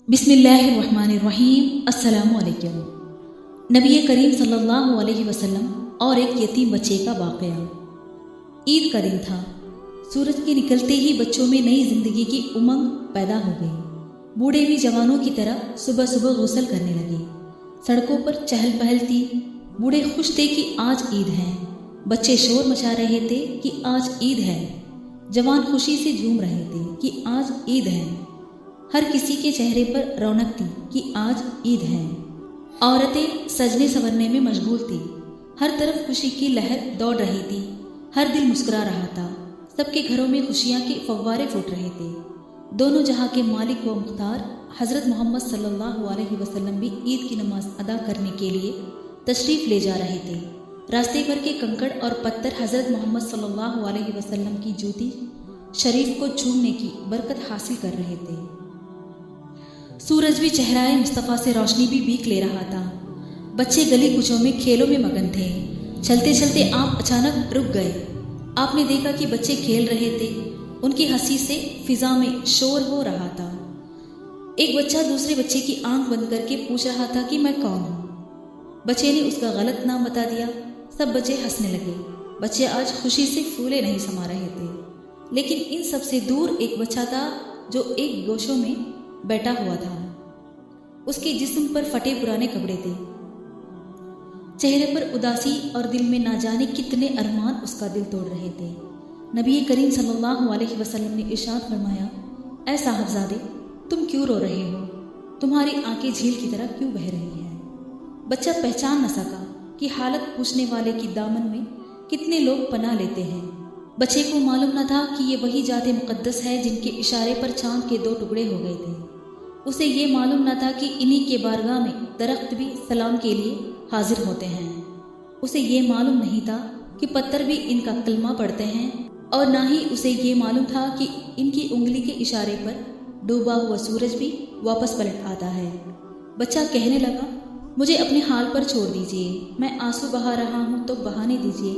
बिस्मिल्लाहिर्रहमानिर्रहीम। अस्सलामु अलैकुम। नबी करीम सल्लल्लाहु अलैहि वसल्लम और एक यतीम बच्चे का वाक़या। ईद का दिन था। सूरज के निकलते ही बच्चों में नई ज़िंदगी की उमंग पैदा हो गई। बूढ़े भी जवानों की तरह सुबह सुबह गुस्ल करने लगे। सड़कों पर चहल पहल थी। बूढ़े खुश थे कि आज ईद है। बच्चे शोर मचा रहे थे कि आज ईद है। जवान खुशी से झूम रहे थे कि आज ईद है। हर किसी के चेहरे पर रौनक थी कि आज ईद है। औरतें सजने संवरने में मशगूल थी। हर तरफ खुशी की लहर दौड़ रही थी। हर दिल मुस्कुरा रहा था। सबके घरों में खुशियां के फव्वारे फूट रहे थे। दोनों जहां के मालिक व मुख्तार हज़रत मोहम्मद सल्लल्लाहु अलैहि वसल्लम भी ईद की नमाज अदा करने के लिए तशरीफ़ ले जा रहे थे। रास्ते भर के कंकड़ और पत्थर हज़रत मोहम्मद सल्लल्लाहु अलैहि वसल्लम की जूती शरीफ को छूने की बरकत हासिल कर रहे थे। सूरज भी चेहराए मुस्तफ़ा से रोशनी भी बीक ले रहा था। बच्चे गली कुचों में खेलों में मगन थे। चलते चलते आप अचानक रुक गए। आपने देखा कि बच्चे खेल रहे थे। उनकी हंसी से फिजा में शोर हो रहा था। एक बच्चा दूसरे बच्चे की आंख बंद करके पूछ रहा था कि मैं कौन हूँ। बच्चे ने उसका गलत नाम बता दिया। सब बच्चे हंसने लगे। बच्चे आज खुशी से फूले नहीं समा रहे थे। लेकिन इन सब से दूर एक बच्चा था जो एक गोशों में बैठा हुआ था। उसके जिस्म पर फटे पुराने कपड़े थे। चेहरे पर उदासी और दिल में ना जाने कितने अरमान उसका दिल तोड़ रहे थे। नबी करीम सल्लल्लाहु अलैहि वसल्लम ने इरशाद फरमाया, ऐ साहबजादे, तुम क्यों रो रहे हो? तुम्हारी आंखें झील की तरह क्यों बह रही हैं? बच्चा पहचान न सका कि हालत पूछने वाले की दामन में कितने लोग पनाह लेते हैं। बच्चे को मालूम न था कि ये वही जाते मुक़द्दस है जिनके इशारे पर चांद के 2 टुकड़े हो गए थे। उसे ये मालूम न था कि इन्हीं के बारगाह में दरख्त भी सलाम के लिए हाजिर होते हैं। उसे ये मालूम नहीं था कि पत्थर भी इनका कलमा पढ़ते हैं, और ना ही उसे ये मालूम था कि इनकी उंगली के इशारे पर डूबा हुआ सूरज भी वापस पलट आता है। बच्चा कहने लगा, मुझे अपने हाल पर छोड़ दीजिए। मैं आंसू बहा रहा हूँ तो बहाने दीजिए।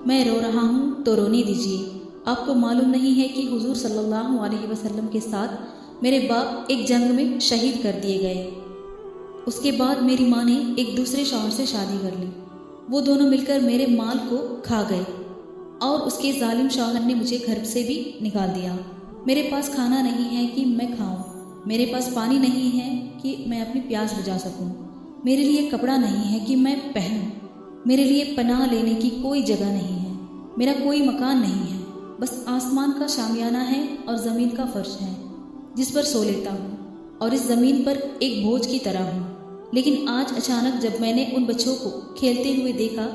मैं रो रहा हूँ तो रोने दीजिए। आपको मालूम नहीं है कि हुजूर सल्लल्लाहु अलैहि वसल्लम के साथ मेरे बाप एक जंग में शहीद कर दिए गए। उसके बाद मेरी माँ ने एक दूसरे शौहर से शादी कर ली। वो दोनों मिलकर मेरे माल को खा गए और उसके जालिम शौहर ने मुझे घर से भी निकाल दिया। मेरे पास खाना नहीं है कि मैं खाऊं। मेरे पास पानी नहीं है कि मैं अपनी प्यास बुझा सकूं। मेरे लिए कपड़ा नहीं है कि मैं पहनूं। मेरे लिए पनाह लेने की कोई जगह नहीं है। मेरा कोई मकान नहीं है। बस आसमान का शामियाना है और ज़मीन का फर्श है जिस पर सो लेता हूँ, और इस ज़मीन पर एक बोझ की तरह हूँ। लेकिन आज अचानक जब मैंने उन बच्चों को खेलते हुए देखा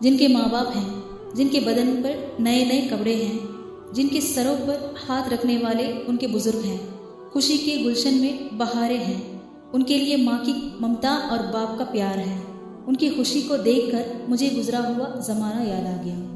जिनके माँ बाप हैं, जिनके बदन पर नए नए कपड़े हैं, जिनके सरों पर हाथ रखने वाले उनके बुजुर्ग हैं, खुशी के गुलशन में बहारें हैं, उनके लिए माँ की ममता और बाप का प्यार है, उनकी खुशी को देखकर मुझे गुजरा हुआ ज़माना याद आ गया।